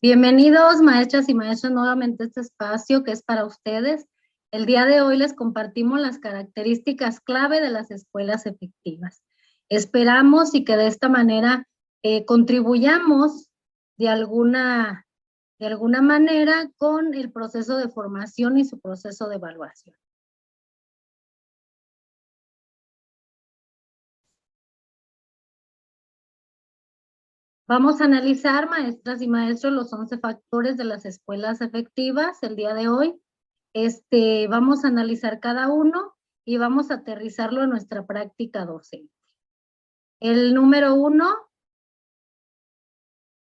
Bienvenidos, maestras y maestros, nuevamente a este espacio que es para ustedes. El día de hoy les compartimos las características clave de las escuelas efectivas. Esperamos y que de esta manera contribuyamos de alguna manera con el proceso de formación y su proceso de evaluación. Vamos a analizar, maestras y maestros, los 11 factores de las escuelas efectivas el día de hoy. Vamos a analizar cada uno y vamos a aterrizarlo en nuestra práctica docente. El número 1,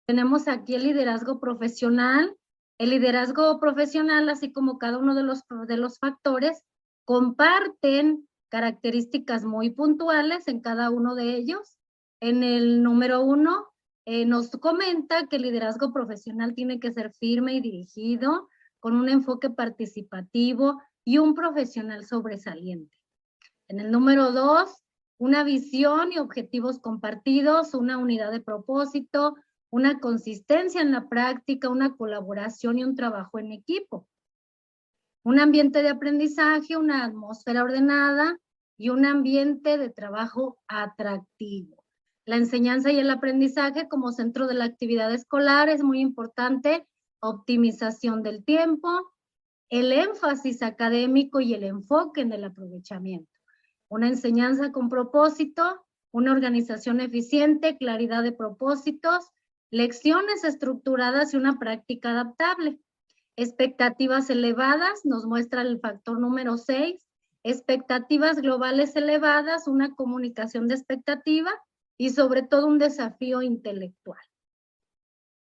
tenemos aquí el liderazgo profesional. El liderazgo profesional, así como cada uno de los factores, comparten características muy puntuales en cada uno de ellos. En el número 1, nos comenta que el liderazgo profesional tiene que ser firme y dirigido, con un enfoque participativo y un profesional sobresaliente. En el número 2, una visión y objetivos compartidos, una unidad de propósito, una consistencia en la práctica, una colaboración y un trabajo en equipo. Un ambiente de aprendizaje, una atmósfera ordenada y un ambiente de trabajo atractivo. La enseñanza y el aprendizaje como centro de la actividad escolar es muy importante. Optimización del tiempo, el énfasis académico y el enfoque en el aprovechamiento. Una enseñanza con propósito, una organización eficiente, claridad de propósitos, lecciones estructuradas y una práctica adaptable. Expectativas elevadas, nos muestra el factor número 6. Expectativas globales elevadas, una comunicación de expectativa y sobre todo un desafío intelectual.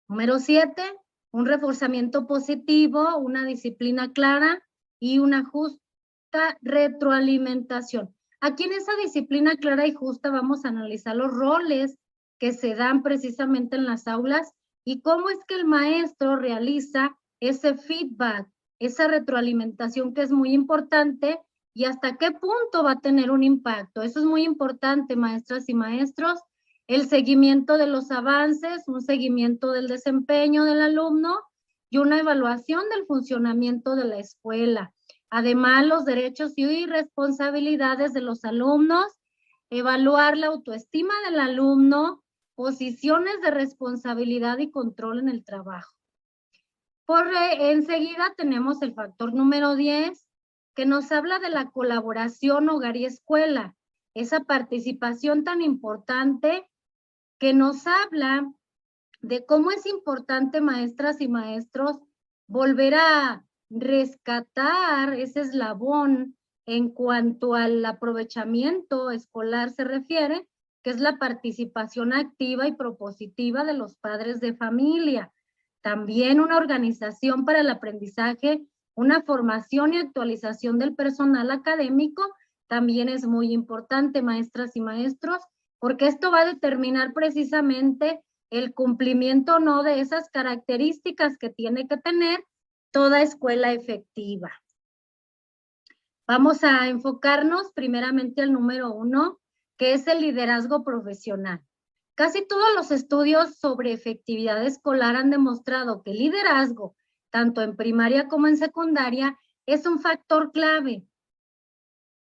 Número 7, un reforzamiento positivo, una disciplina clara y una justa retroalimentación. Aquí en esa disciplina clara y justa vamos a analizar los roles que se dan precisamente en las aulas y cómo es que el maestro realiza ese feedback, esa retroalimentación que es muy importante y hasta qué punto va a tener un impacto. Eso es muy importante, maestras y maestros. El seguimiento de los avances, un seguimiento del desempeño del alumno y una evaluación del funcionamiento de la escuela. Además, los derechos y responsabilidades de los alumnos, evaluar la autoestima del alumno, posiciones de responsabilidad y control en el trabajo. Enseguida tenemos el factor número 10, que nos habla de la colaboración hogar y escuela, esa participación tan importante que nos habla de cómo es importante, maestras y maestros, volver a rescatar ese eslabón en cuanto al aprovechamiento escolar se refiere, que es la participación activa y propositiva de los padres de familia. También una organización para el aprendizaje, una formación y actualización del personal académico, también es muy importante, maestras y maestros, porque esto va a determinar precisamente el cumplimiento o no de esas características que tiene que tener toda escuela efectiva. Vamos a enfocarnos primeramente al número 1, que es el liderazgo profesional. Casi todos los estudios sobre efectividad escolar han demostrado que el liderazgo, tanto en primaria como en secundaria, es un factor clave.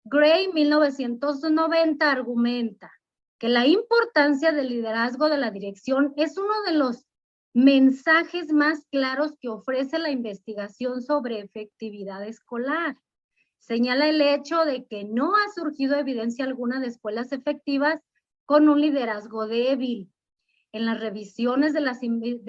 Gray, 1990, argumenta que la importancia del liderazgo de la dirección es uno de los mensajes más claros que ofrece la investigación sobre efectividad escolar. Señala el hecho de que no ha surgido evidencia alguna de escuelas efectivas con un liderazgo débil en las revisiones de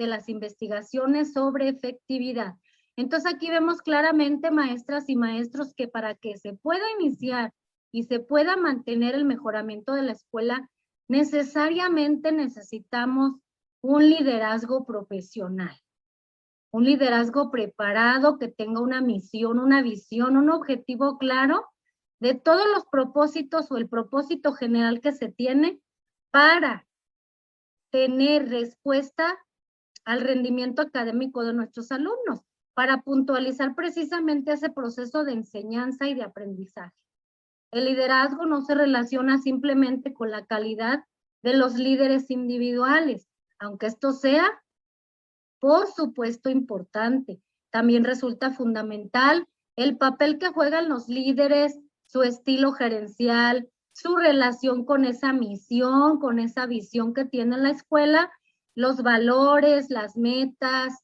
las investigaciones sobre efectividad. Entonces aquí vemos claramente, maestras y maestros, que para que se pueda iniciar y se pueda mantener el mejoramiento de la escuela, necesariamente necesitamos un liderazgo profesional, un liderazgo preparado que tenga una misión, una visión, un objetivo claro de todos los propósitos o el propósito general que se tiene para tener respuesta al rendimiento académico de nuestros alumnos, para puntualizar precisamente ese proceso de enseñanza y de aprendizaje. El liderazgo no se relaciona simplemente con la calidad de los líderes individuales, aunque esto sea por supuesto importante. También resulta fundamental el papel que juegan los líderes, su estilo gerencial, su relación con esa misión, con esa visión que tiene la escuela, los valores, las metas,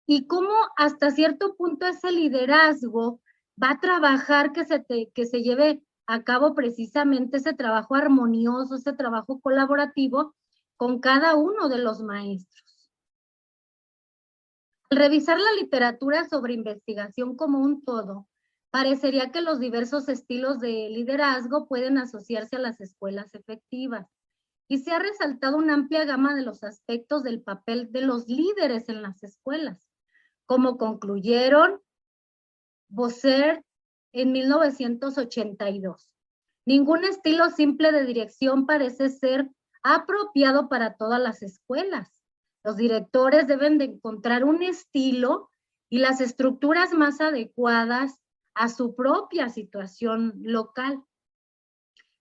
y cómo hasta cierto punto ese liderazgo va a trabajar que se lleve a cabo precisamente ese trabajo armonioso, ese trabajo colaborativo con cada uno de los maestros. Al revisar la literatura sobre investigación como un todo, parecería que los diversos estilos de liderazgo pueden asociarse a las escuelas efectivas. Y se ha resaltado una amplia gama de los aspectos del papel de los líderes en las escuelas, como concluyeron Bosser en 1982. Ningún estilo simple de dirección parece ser apropiado para todas las escuelas. Los directores deben de encontrar un estilo y las estructuras más adecuadas a su propia situación local.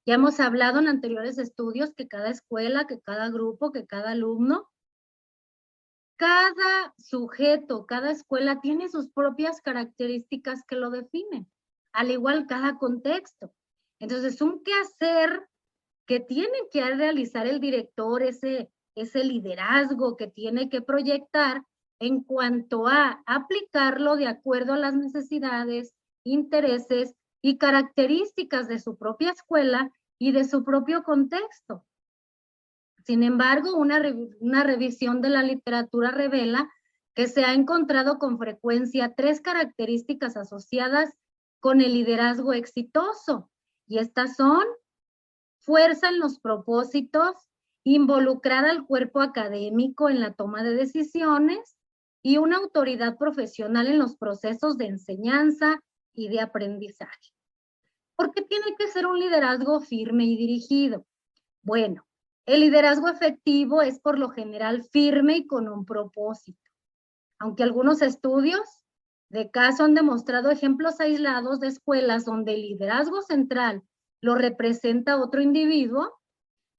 Ya hemos hablado en anteriores estudios que cada escuela, que cada grupo, que cada alumno, cada sujeto, cada escuela tiene sus propias características que lo definen, al igual cada contexto. Entonces, un quehacer que tiene que realizar el director, ese liderazgo que tiene que proyectar en cuanto a aplicarlo de acuerdo a las necesidades, intereses y características de su propia escuela y de su propio contexto. Sin embargo, una revisión de la literatura revela que se ha encontrado con frecuencia 3 características asociadas con el liderazgo exitoso, y estas son: fuerza en los propósitos, involucrar al cuerpo académico en la toma de decisiones y una autoridad profesional en los procesos de enseñanza y de aprendizaje. ¿Por qué tiene que ser un liderazgo firme y dirigido? Bueno, el liderazgo efectivo es por lo general firme y con un propósito. Aunque algunos estudios de caso han demostrado ejemplos aislados de escuelas donde el liderazgo central lo representa otro individuo,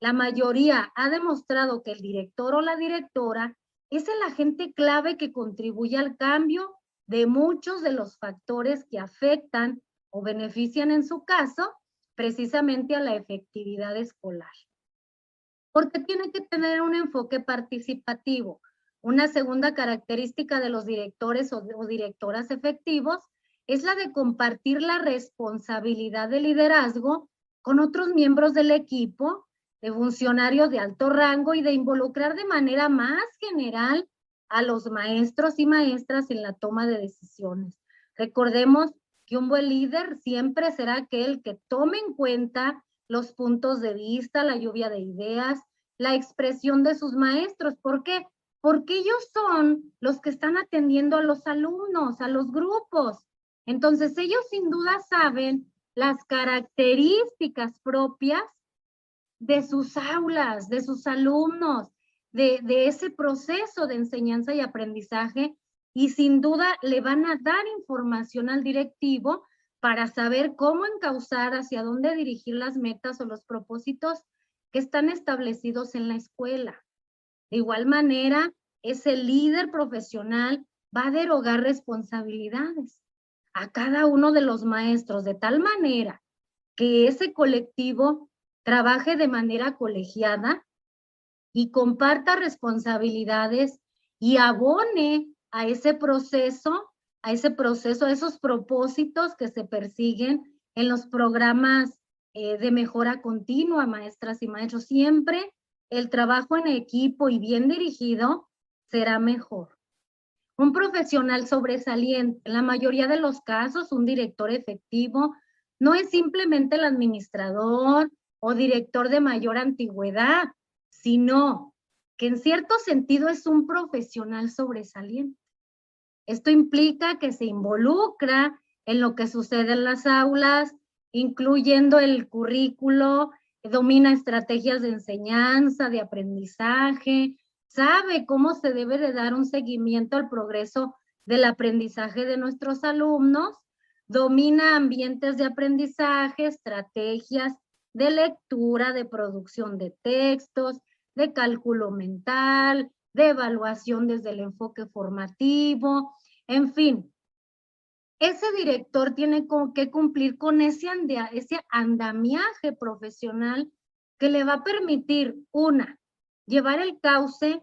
la mayoría ha demostrado que el director o la directora es el agente clave que contribuye al cambio de muchos de los factores que afectan o benefician en su caso precisamente a la efectividad escolar. Porque tiene que tener un enfoque participativo. Una segunda característica de los directores o directoras efectivos es la de compartir la responsabilidad de liderazgo con otros miembros del equipo, de funcionarios de alto rango y de involucrar de manera más general a los maestros y maestras en la toma de decisiones. Recordemos que un buen líder siempre será aquel que tome en cuenta los puntos de vista, la lluvia de ideas, la expresión de sus maestros. ¿Por qué? Porque ellos son los que están atendiendo a los alumnos, a los grupos. Entonces, ellos sin duda saben las características propias de sus aulas, de sus alumnos, de ese proceso de enseñanza y aprendizaje, y sin duda le van a dar información al directivo para saber cómo encauzar, hacia dónde dirigir las metas o los propósitos que están establecidos en la escuela. De igual manera, ese líder profesional va a derogar responsabilidades a cada uno de los maestros de tal manera que ese colectivo trabaje de manera colegiada y comparta responsabilidades y abone a ese proceso, a esos propósitos que se persiguen en los programas de mejora continua, maestras y maestros. Siempre el trabajo en equipo y bien dirigido será mejor. Un profesional sobresaliente, en la mayoría de los casos, un director efectivo, no es simplemente el administrador o director de mayor antigüedad, sino que en cierto sentido es un profesional sobresaliente. Esto implica que se involucra en lo que sucede en las aulas, incluyendo el currículo, domina estrategias de enseñanza, de aprendizaje, sabe cómo se debe de dar un seguimiento al progreso del aprendizaje de nuestros alumnos, domina ambientes de aprendizaje, estrategias de lectura, de producción de textos, de cálculo mental, de evaluación desde el enfoque formativo, en fin. Ese director tiene que cumplir con ese andamiaje profesional que le va a permitir, una, llevar el cauce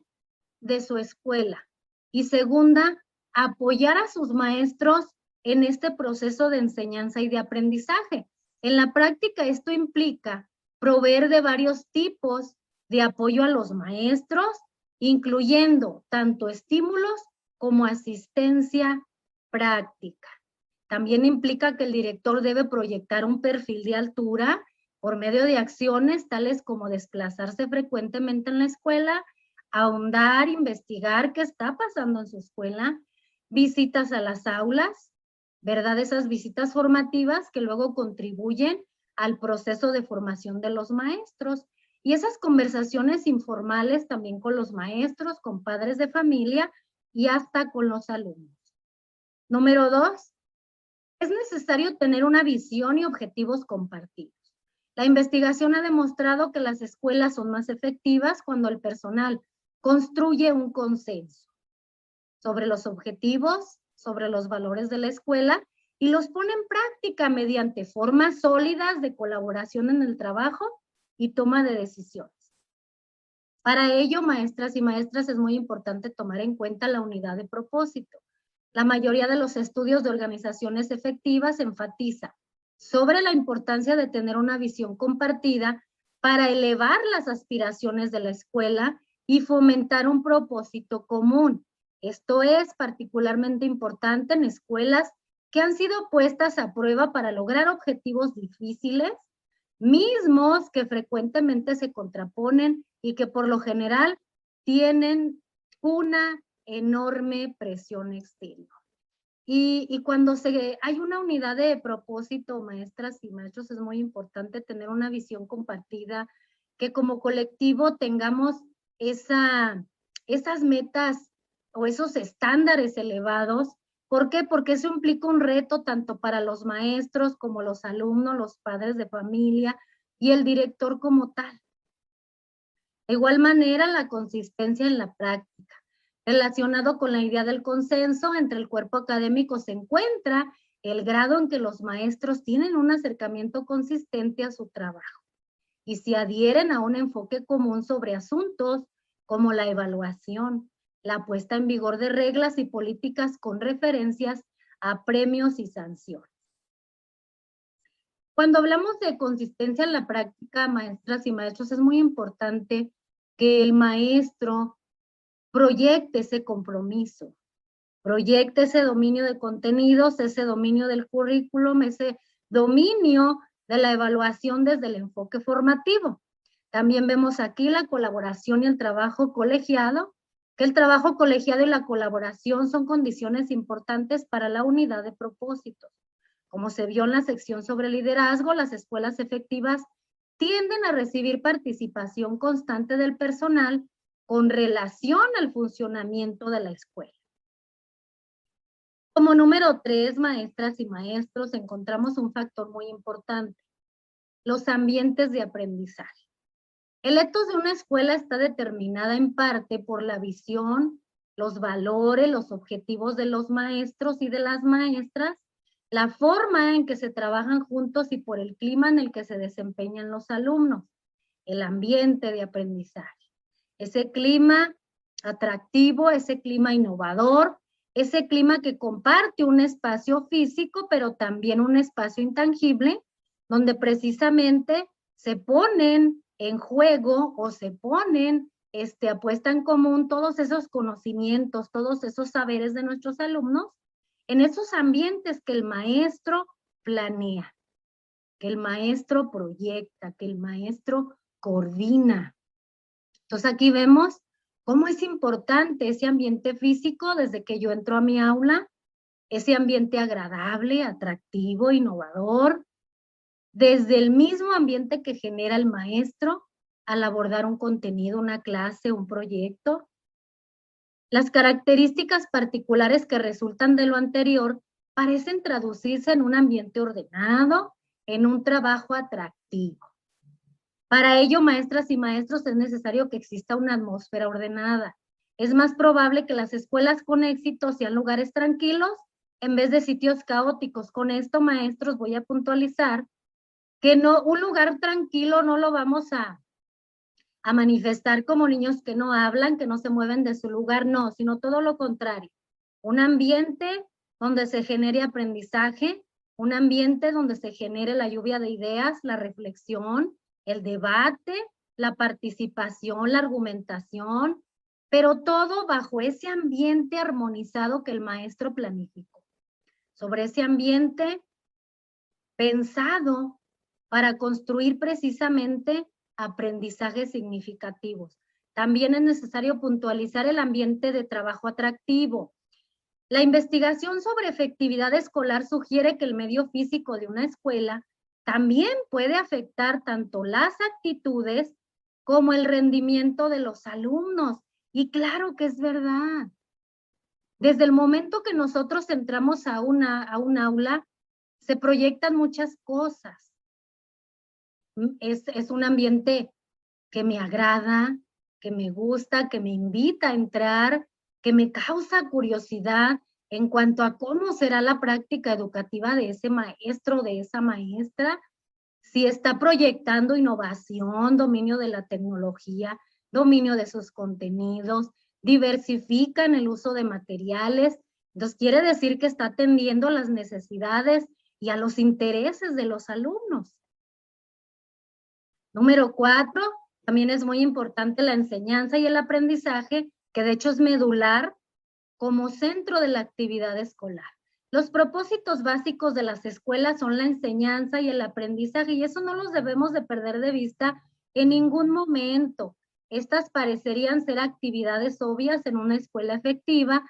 de su escuela y segunda, apoyar a sus maestros en este proceso de enseñanza y de aprendizaje. En la práctica esto implica proveer de varios tipos de apoyo a los maestros, incluyendo tanto estímulos como asistencia práctica. También implica que el director debe proyectar un perfil de altura por medio de acciones tales como desplazarse frecuentemente en la escuela, ahondar, investigar qué está pasando en su escuela, visitas a las aulas, ¿verdad? Esas visitas formativas que luego contribuyen al proceso de formación de los maestros y esas conversaciones informales también con los maestros, con padres de familia y hasta con los alumnos. Número 2, es necesario tener una visión y objetivos compartidos. La investigación ha demostrado que las escuelas son más efectivas cuando el personal construye un consenso sobre los objetivos, sobre los valores de la escuela y los pone en práctica mediante formas sólidas de colaboración en el trabajo y toma de decisiones. Para ello, maestras y maestras, es muy importante tomar en cuenta la unidad de propósito. La mayoría de los estudios de organizaciones efectivas enfatiza sobre la importancia de tener una visión compartida para elevar las aspiraciones de la escuela y fomentar un propósito común. Esto es particularmente importante en escuelas que han sido puestas a prueba para lograr objetivos difíciles, mismos que frecuentemente se contraponen y que por lo general tienen una enorme presión exterior. Y cuando hay una unidad de propósito, maestras y maestros, es muy importante tener una visión compartida, que como colectivo tengamos esas metas o esos estándares elevados. ¿Por qué? Porque eso implica un reto tanto para los maestros como los alumnos, los padres de familia y el director como tal. De igual manera, la consistencia en la práctica. Relacionado con la idea del consenso entre el cuerpo académico se encuentra el grado en que los maestros tienen un acercamiento consistente a su trabajo y se adhieren a un enfoque común sobre asuntos como la evaluación, la puesta en vigor de reglas y políticas con referencias a premios y sanciones. Cuando hablamos de consistencia en la práctica, maestras y maestros, es muy importante que el maestro proyecte ese compromiso, proyecte ese dominio de contenidos, ese dominio del currículum, ese dominio de la evaluación desde el enfoque formativo. También vemos aquí la colaboración y el trabajo colegiado, que el trabajo colegiado y la colaboración son condiciones importantes para la unidad de propósitos. Como se vio en la sección sobre liderazgo, las escuelas efectivas tienden a recibir participación constante del personal con relación al funcionamiento de la escuela. Como número 3, maestras y maestros, encontramos un factor muy importante, los ambientes de aprendizaje. El ethos de una escuela está determinada en parte por la visión, los valores, los objetivos de los maestros y de las maestras, la forma en que se trabajan juntos y por el clima en el que se desempeñan los alumnos, el ambiente de aprendizaje. Ese clima atractivo, ese clima innovador, ese clima que comparte un espacio físico, pero también un espacio intangible, donde precisamente se ponen en juego o se ponen a puesta en común todos esos conocimientos, todos esos saberes de nuestros alumnos, en esos ambientes que el maestro planea, que el maestro proyecta, que el maestro coordina. Entonces aquí vemos cómo es importante ese ambiente físico desde que yo entro a mi aula, ese ambiente agradable, atractivo, innovador, desde el mismo ambiente que genera el maestro al abordar un contenido, una clase, un proyecto. Las características particulares que resultan de lo anterior parecen traducirse en un ambiente ordenado, en un trabajo atractivo. Para ello, maestras y maestros, es necesario que exista una atmósfera ordenada, Es más probable que las escuelas con éxito sean lugares tranquilos en vez de sitios caóticos. Con esto, maestros, voy a puntualizar que no, un lugar tranquilo no lo vamos a manifestar como niños que no hablan, que no se mueven de su lugar, no, sino todo lo contrario. Un ambiente donde se genere aprendizaje, un ambiente donde se genere la lluvia de ideas, la reflexión, el debate, la participación, la argumentación, pero todo bajo ese ambiente armonizado que el maestro planificó. Sobre ese ambiente pensado para construir precisamente aprendizajes significativos. También es necesario puntualizar el ambiente de trabajo atractivo. La investigación sobre efectividad escolar sugiere que el medio físico de una escuela también puede afectar tanto las actitudes como el rendimiento de los alumnos. Y claro que es verdad. Desde el momento que nosotros entramos a un aula, se proyectan muchas cosas. Es un ambiente que me agrada, que me gusta, que me invita a entrar, que me causa curiosidad en cuanto a cómo será la práctica educativa de ese maestro, de esa maestra, si está proyectando innovación, dominio de la tecnología, dominio de sus contenidos, diversifica en el uso de materiales. Entonces quiere decir que está atendiendo a las necesidades y a los intereses de los alumnos. Número 4, también es muy importante la enseñanza y el aprendizaje, que de hecho es medular como centro de la actividad escolar. Los propósitos básicos de las escuelas son la enseñanza y el aprendizaje, y eso no los debemos de perder de vista en ningún momento. Estas parecerían ser actividades obvias en una escuela efectiva,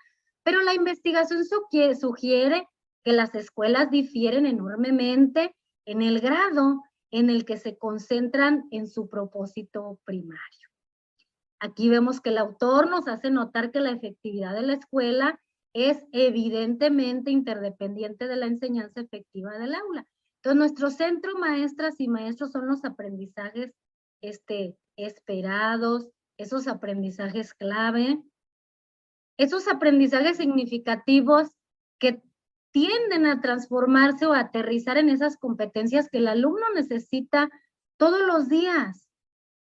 pero la investigación sugiere que las escuelas difieren enormemente en el grado en el que se concentran en su propósito primario. Aquí vemos que el autor nos hace notar que la efectividad de la escuela es evidentemente interdependiente de la enseñanza efectiva del aula. Entonces, nuestro centro, maestras y maestros, son los aprendizajes esperados, esos aprendizajes clave, esos aprendizajes significativos que tienden a transformarse o a aterrizar en esas competencias que el alumno necesita todos los días.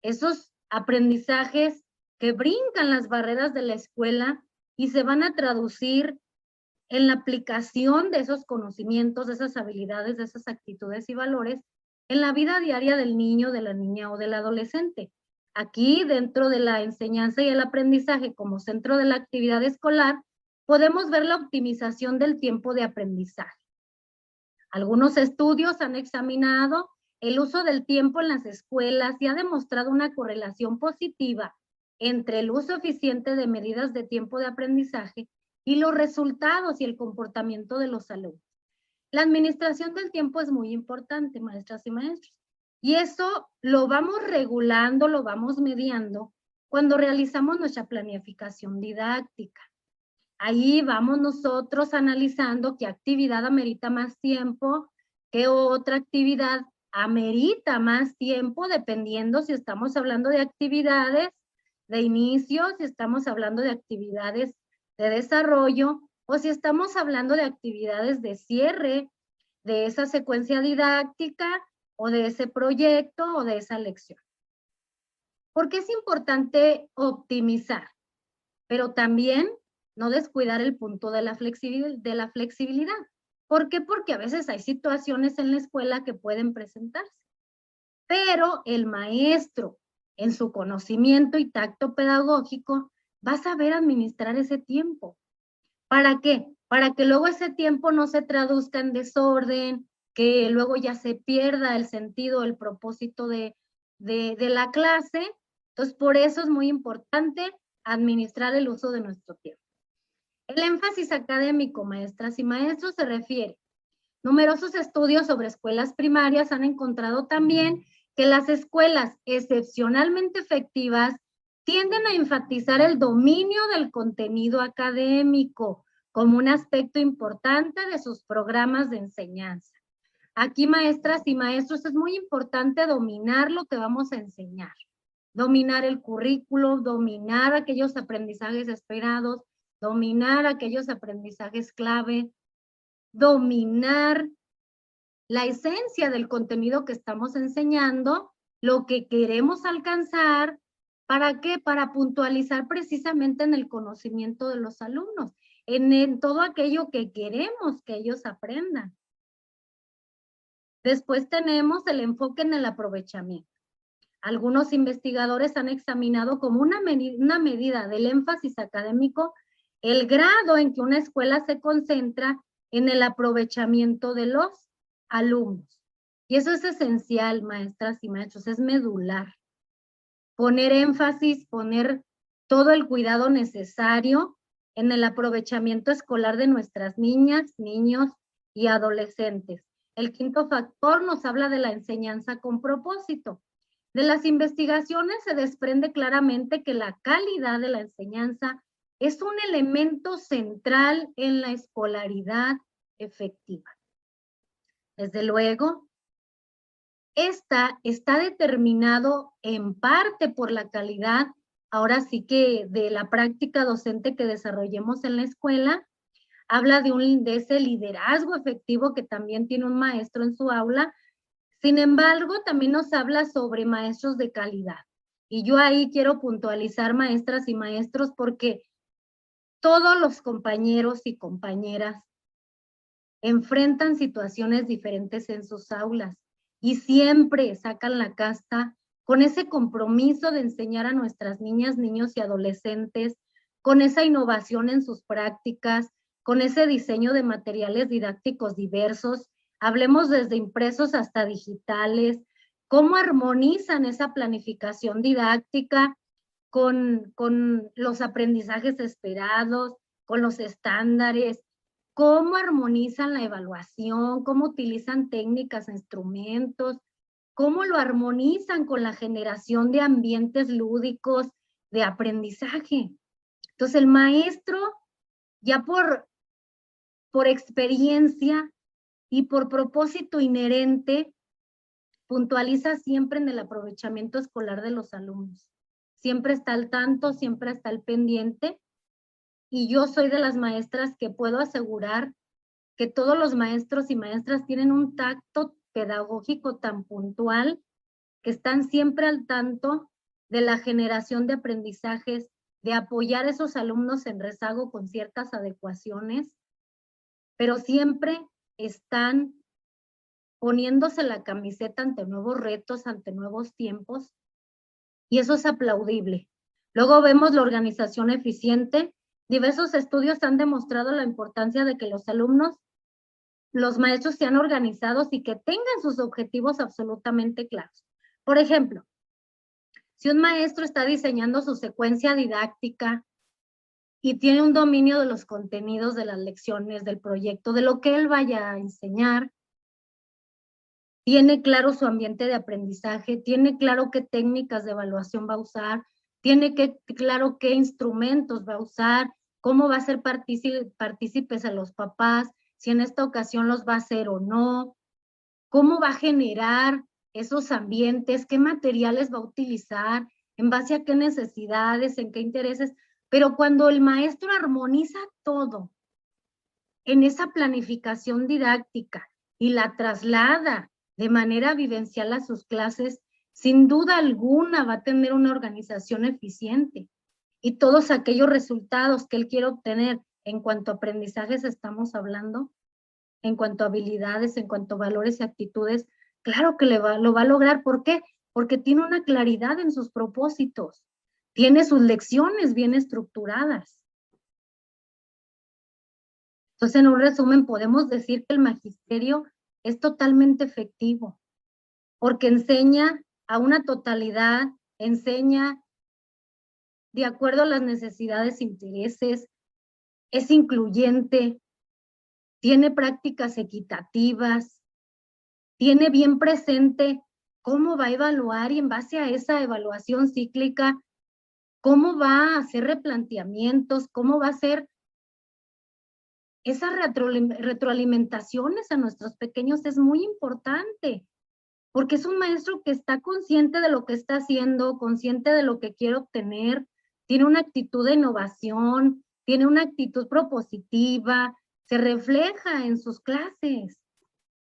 Esos aprendizajes que brincan las barreras de la escuela y se van a traducir en la aplicación de esos conocimientos, de esas habilidades, de esas actitudes y valores en la vida diaria del niño, de la niña o del adolescente. Aquí, dentro de la enseñanza y el aprendizaje como centro de la actividad escolar, podemos ver la optimización del tiempo de aprendizaje. Algunos estudios han examinado el uso del tiempo en las escuelas y ha demostrado una correlación positiva entre el uso eficiente de medidas de tiempo de aprendizaje y los resultados y el comportamiento de los alumnos. La administración del tiempo es muy importante, maestras y maestros, y eso lo vamos regulando, lo vamos mediando cuando realizamos nuestra planificación didáctica. Ahí vamos nosotros analizando qué actividad amerita más tiempo, qué otra actividad amerita más tiempo, dependiendo si estamos hablando de actividades de inicio, si estamos hablando de actividades de desarrollo o si estamos hablando de actividades de cierre de esa secuencia didáctica o de ese proyecto o de esa lección. ¿Por qué es importante optimizar? Pero también no descuidar el punto de la flexibilidad. ¿Por qué? Porque a veces hay situaciones en la escuela que pueden presentarse. Pero el maestro, en su conocimiento y tacto pedagógico, va a saber administrar ese tiempo. ¿Para qué? Para que luego ese tiempo no se traduzca en desorden, que luego ya se pierda el sentido, el propósito de la clase. Entonces, por eso es muy importante administrar el uso de nuestro tiempo. El énfasis académico, maestras y maestros, se refiere. Numerosos estudios sobre escuelas primarias han encontrado también que las escuelas excepcionalmente efectivas tienden a enfatizar el dominio del contenido académico como un aspecto importante de sus programas de enseñanza. Aquí, maestras y maestros, es muy importante dominar lo que vamos a enseñar. dominar el currículo, dominar aquellos aprendizajes esperados, dominar aquellos aprendizajes clave, dominar la esencia del contenido que estamos enseñando, lo que queremos alcanzar. ¿Para qué? Para puntualizar precisamente en el conocimiento de los alumnos, en todo aquello que queremos que ellos aprendan. Después tenemos el enfoque en el aprovechamiento. Algunos investigadores han examinado como una medida del énfasis académico el grado en que una escuela se concentra en el aprovechamiento de los alumnos. Y eso es esencial, maestras y maestros, es medular. Poner énfasis, poner todo el cuidado necesario en el aprovechamiento escolar de nuestras niñas, niños y adolescentes. El quinto factor nos habla de la enseñanza con propósito. De las investigaciones se desprende claramente que la calidad de la enseñanza es un elemento central en la escolaridad efectiva. Desde luego, esta está determinado en parte por la calidad, ahora sí que de la práctica docente que desarrollemos en la escuela. Habla de ese liderazgo efectivo que también tiene un maestro en su aula. Sin embargo, también nos habla sobre maestros de calidad. Y yo ahí quiero puntualizar, maestras y maestros, porque todos los compañeros y compañeras enfrentan situaciones diferentes en sus aulas y siempre sacan la casta con ese compromiso de enseñar a nuestras niñas, niños y adolescentes, con esa innovación en sus prácticas, con ese diseño de materiales didácticos diversos. Hablemos desde impresos hasta digitales, cómo armonizan esa planificación didáctica con los aprendizajes esperados, con los estándares, cómo armonizan la evaluación, cómo utilizan técnicas, instrumentos, cómo lo armonizan con la generación de ambientes lúdicos de aprendizaje. Entonces el maestro, ya por experiencia y por propósito inherente, puntualiza siempre en el aprovechamiento escolar de los alumnos. Siempre está al tanto, siempre está al pendiente. Y yo soy de las maestras que puedo asegurar que todos los maestros y maestras tienen un tacto pedagógico tan puntual que están siempre al tanto de la generación de aprendizajes, de apoyar a esos alumnos en rezago con ciertas adecuaciones, pero siempre están poniéndose la camiseta ante nuevos retos, ante nuevos tiempos, y eso es aplaudible. Luego vemos la organización eficiente. Diversos estudios han demostrado la importancia de que los alumnos, los maestros sean organizados y que tengan sus objetivos absolutamente claros. Por ejemplo, si un maestro está diseñando su secuencia didáctica y tiene un dominio de los contenidos de las lecciones, del proyecto, de lo que él vaya a enseñar, tiene claro su ambiente de aprendizaje, tiene claro qué técnicas de evaluación va a usar, tiene claro qué instrumentos va a usar, cómo va a ser partícipes a los papás, si en esta ocasión los va a hacer o no, cómo va a generar esos ambientes, qué materiales va a utilizar, en base a qué necesidades, en qué intereses. Pero cuando el maestro armoniza todo en esa planificación didáctica y la traslada de manera vivencial a sus clases, sin duda alguna va a tener una organización eficiente. Y todos aquellos resultados que él quiere obtener en cuanto a aprendizajes estamos hablando, en cuanto a habilidades, en cuanto a valores y actitudes, claro que lo va a lograr. ¿Por qué? Porque tiene una claridad en sus propósitos, tiene sus lecciones bien estructuradas. Entonces, en un resumen, podemos decir que el magisterio es totalmente efectivo, porque enseña a una totalidad, enseña de acuerdo a las necesidades e intereses, es incluyente, tiene prácticas equitativas, tiene bien presente cómo va a evaluar y en base a esa evaluación cíclica, cómo va a hacer replanteamientos, cómo va a hacer esas retroalimentaciones a nuestros pequeños. Es muy importante porque es un maestro que está consciente de lo que está haciendo, consciente de lo que quiere obtener, tiene una actitud de innovación, tiene una actitud propositiva, se refleja en sus clases,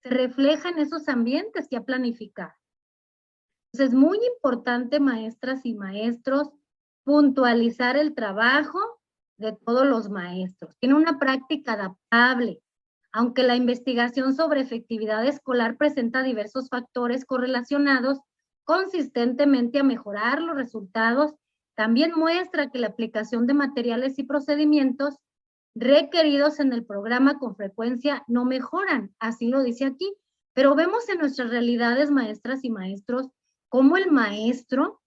se refleja en esos ambientes que ha planificado. Entonces, es muy importante, maestras y maestros, puntualizar el trabajo de todos los maestros. Tiene una práctica adaptable. Aunque la investigación sobre efectividad escolar presenta diversos factores correlacionados consistentemente a mejorar los resultados, también muestra que la aplicación de materiales y procedimientos requeridos en el programa con frecuencia no mejoran, así lo dice aquí. Pero vemos en nuestras realidades, maestras y maestros, cómo el maestro,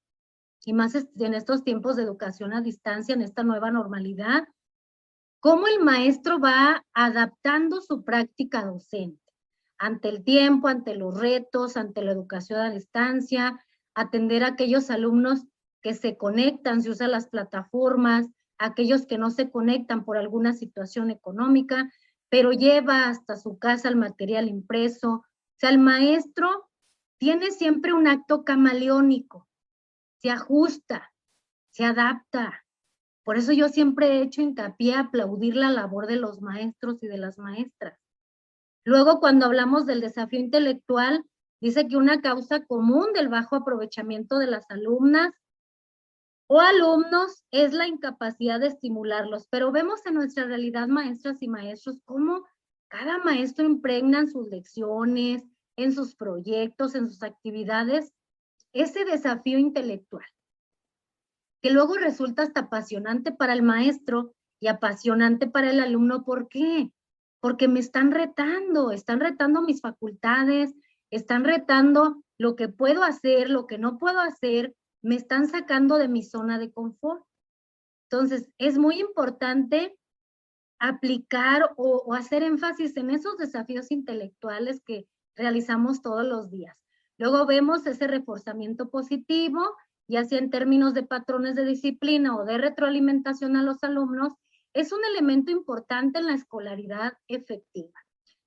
y más en estos tiempos de educación a distancia, en esta nueva normalidad, cómo el maestro va adaptando su práctica docente ante el tiempo, ante los retos, ante la educación a distancia, atender a aquellos alumnos que se conectan, se usan las plataformas, aquellos que no se conectan por alguna situación económica, pero lleva hasta su casa el material impreso. O sea, el maestro tiene siempre un acto camaleónico, se ajusta, se adapta. Por eso yo siempre he hecho hincapié a aplaudir la labor de los maestros y de las maestras. Luego, cuando hablamos del desafío intelectual, dice que una causa común del bajo aprovechamiento de las alumnas o alumnos es la incapacidad de estimularlos. Pero vemos en nuestra realidad, maestras y maestros, cómo cada maestro impregna en sus lecciones, en sus proyectos, en sus actividades, ese desafío intelectual, que luego resulta hasta apasionante para el maestro y apasionante para el alumno. ¿Por qué? Porque me están retando mis facultades, están retando lo que puedo hacer, lo que no puedo hacer, me están sacando de mi zona de confort. Entonces, es muy importante aplicar o hacer énfasis en esos desafíos intelectuales que realizamos todos los días. Luego vemos ese reforzamiento positivo, ya sea en términos de patrones de disciplina o de retroalimentación a los alumnos, es un elemento importante en la escolaridad efectiva.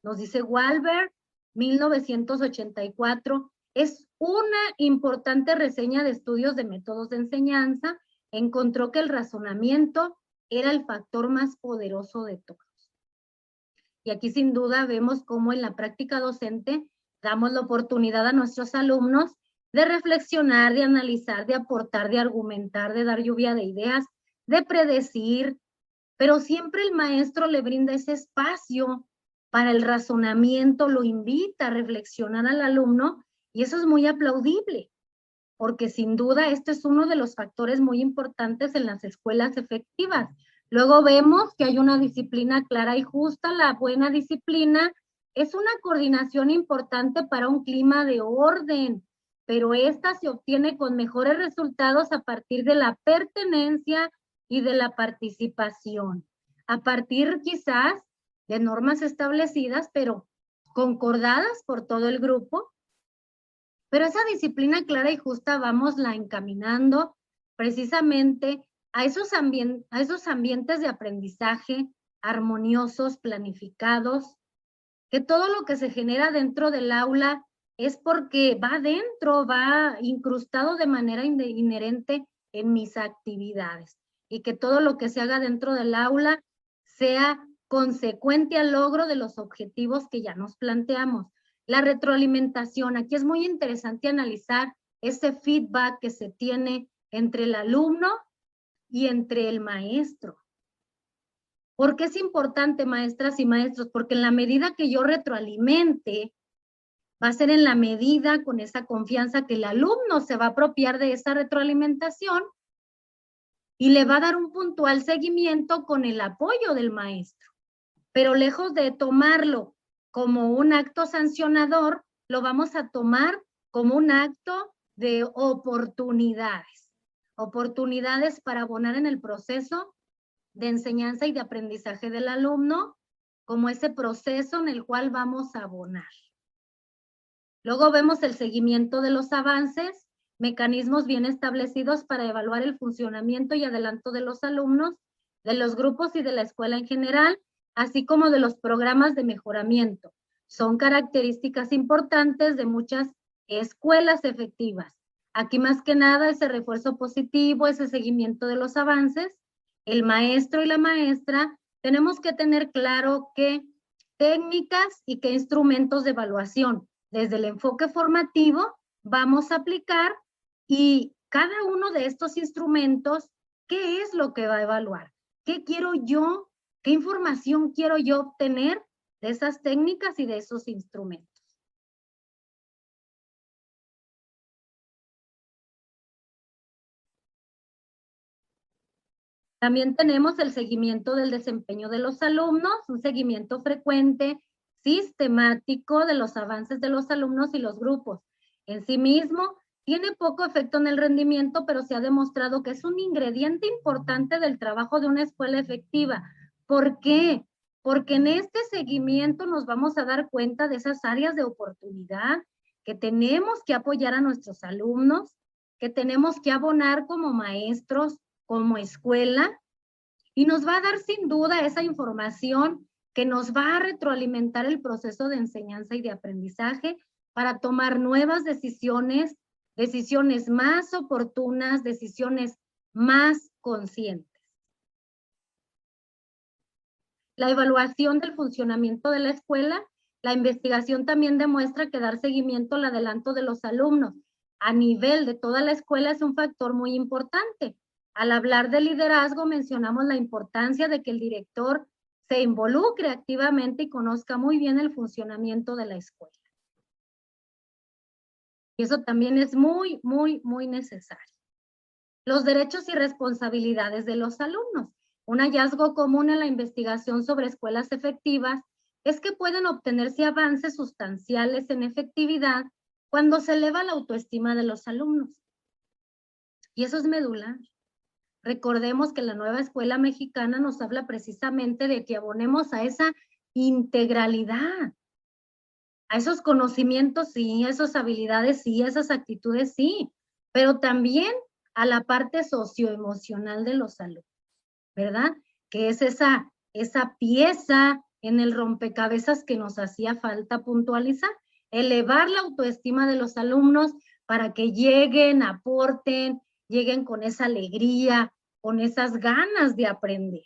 Nos dice Walber, 1984, es una importante reseña de estudios de métodos de enseñanza, encontró que el razonamiento era el factor más poderoso de todos. Y aquí sin duda vemos cómo en la práctica docente damos la oportunidad a nuestros alumnos de reflexionar, de analizar, de aportar, de argumentar, de dar lluvia de ideas, de predecir, pero siempre el maestro le brinda ese espacio para el razonamiento, lo invita a reflexionar al alumno, y eso es muy aplaudible, porque sin duda este es uno de los factores muy importantes en las escuelas efectivas. Luego vemos que hay una disciplina clara y justa. La buena disciplina es una coordinación importante para un clima de orden, pero esta se obtiene con mejores resultados a partir de la pertenencia y de la participación, a partir quizás de normas establecidas, pero concordadas por todo el grupo. Pero esa disciplina clara y justa vamosla encaminando precisamente a esos ambientes de aprendizaje armoniosos, planificados, que todo lo que se genera dentro del aula es porque va dentro, va incrustado de manera inherente en mis actividades, y que todo lo que se haga dentro del aula sea consecuente al logro de los objetivos que ya nos planteamos. La retroalimentación, aquí es muy interesante analizar ese feedback que se tiene entre el alumno y entre el maestro. ¿Por qué es importante, maestras y maestros? Porque en la medida que yo retroalimente, va a ser en la medida con esa confianza que el alumno se va a apropiar de esa retroalimentación y le va a dar un puntual seguimiento con el apoyo del maestro. Pero lejos de tomarlo como un acto sancionador, lo vamos a tomar como un acto de oportunidades. Oportunidades para abonar en el proceso de enseñanza y de aprendizaje del alumno, como ese proceso en el cual vamos a abonar. Luego vemos el seguimiento de los avances, mecanismos bien establecidos para evaluar el funcionamiento y adelanto de los alumnos, de los grupos y de la escuela en general, así como de los programas de mejoramiento. Son características importantes de muchas escuelas efectivas. Aquí más que nada ese refuerzo positivo, ese seguimiento de los avances, el maestro y la maestra tenemos que tener claro qué técnicas y qué instrumentos de evaluación desde el enfoque formativo vamos a aplicar, y cada uno de estos instrumentos, ¿qué es lo que va a evaluar? ¿Qué quiero yo? ¿Qué información quiero yo obtener de esas técnicas y de esos instrumentos? También tenemos el seguimiento del desempeño de los alumnos, un seguimiento frecuente, sistemático de los avances de los alumnos y los grupos. En sí mismo, tiene poco efecto en el rendimiento, pero se ha demostrado que es un ingrediente importante del trabajo de una escuela efectiva. ¿Por qué? Porque en este seguimiento nos vamos a dar cuenta de esas áreas de oportunidad que tenemos que apoyar a nuestros alumnos, que tenemos que abonar como maestros, como escuela, y nos va a dar sin duda esa información que nos va a retroalimentar el proceso de enseñanza y de aprendizaje para tomar nuevas decisiones, decisiones más oportunas, decisiones más conscientes. La evaluación del funcionamiento de la escuela, la investigación también demuestra que dar seguimiento al adelanto de los alumnos a nivel de toda la escuela es un factor muy importante. Al hablar de liderazgo, mencionamos la importancia de que el director se involucre activamente y conozca muy bien el funcionamiento de la escuela. Y eso también es muy, muy, muy necesario. Los derechos y responsabilidades de los alumnos. Un hallazgo común en la investigación sobre escuelas efectivas es que pueden obtenerse avances sustanciales en efectividad cuando se eleva la autoestima de los alumnos. Y eso es medular. Recordemos que la nueva escuela mexicana nos habla precisamente de que abonemos a esa integralidad, a esos conocimientos sí, a esas habilidades sí, a esas actitudes sí, pero también a la parte socioemocional de los alumnos, ¿verdad? Que es esa pieza en el rompecabezas que nos hacía falta puntualizar, elevar la autoestima de los alumnos para que lleguen, aporten, lleguen con esa alegría, con esas ganas de aprender.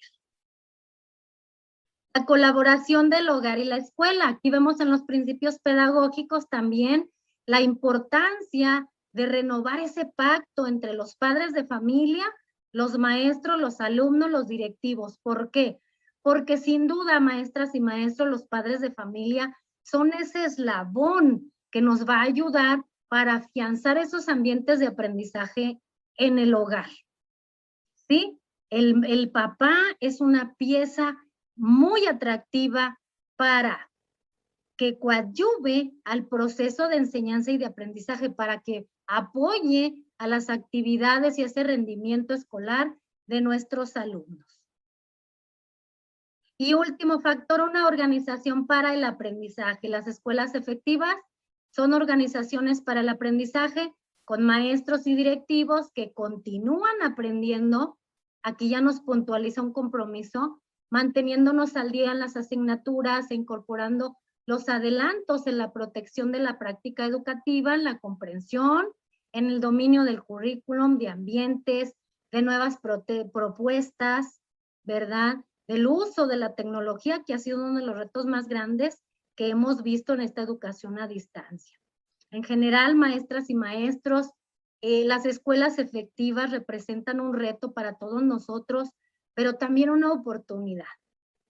La colaboración del hogar y la escuela. Aquí vemos en los principios pedagógicos también la importancia de renovar ese pacto entre los padres de familia, los maestros, los alumnos, los directivos. ¿Por qué? Porque sin duda, maestras y maestros, los padres de familia son ese eslabón que nos va a ayudar para afianzar esos ambientes de aprendizaje en el hogar. ¿Sí? El papá es una pieza muy atractiva para que coadyuve al proceso de enseñanza y de aprendizaje, para que apoye a las actividades y ese rendimiento escolar de nuestros alumnos. Y último factor, una organización para el aprendizaje. Las escuelas efectivas son organizaciones para el aprendizaje con maestros y directivos que continúan aprendiendo. Aquí ya nos puntualiza un compromiso, manteniéndonos al día en las asignaturas, incorporando los adelantos en la protección de la práctica educativa, en la comprensión, en el dominio del currículum, de ambientes, de nuevas propuestas, ¿verdad? Del uso de la tecnología, que ha sido uno de los retos más grandes que hemos visto en esta educación a distancia. En general, maestras y maestros, las escuelas efectivas representan un reto para todos nosotros, pero también una oportunidad.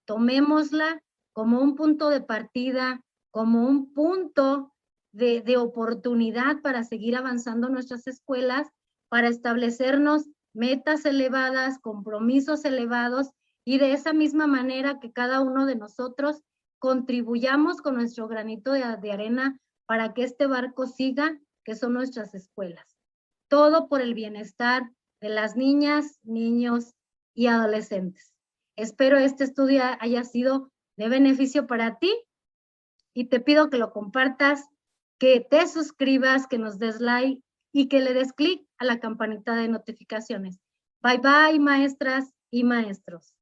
Tomémosla como un punto de partida, como un punto de oportunidad para seguir avanzando nuestras escuelas, para establecernos metas elevadas, compromisos elevados, y de esa misma manera que cada uno de nosotros contribuyamos con nuestro granito de arena para que este barco siga, que son nuestras escuelas. Todo por el bienestar de las niñas, niños y adolescentes. Espero este estudio haya sido de beneficio para ti y te pido que lo compartas, que te suscribas, que nos des like y que le des clic a la campanita de notificaciones. Bye bye, maestras y maestros.